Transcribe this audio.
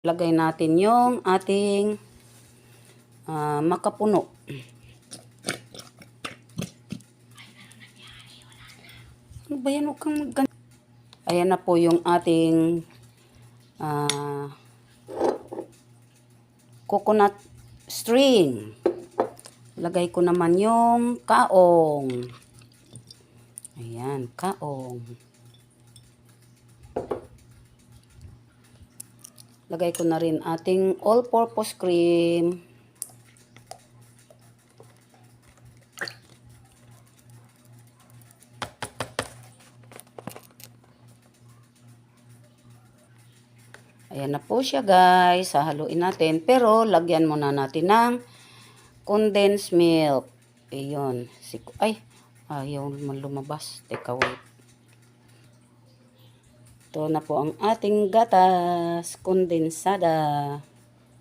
Lagay natin yung ating makapuno. Ano ba yan? Huwag kang mag-ganyan. Ayan na po yung ating coconut string. Lagay ko naman yung kaong. Ayan, kaong. Lagay ko na rin ating all-purpose cream. Ayan na po siya guys. Hahaluin natin. Pero lagyan muna natin ng condensed milk. Ayun. Ay, ayaw lumabas. Teka, wait. Ito na po ang ating gatas kondensada.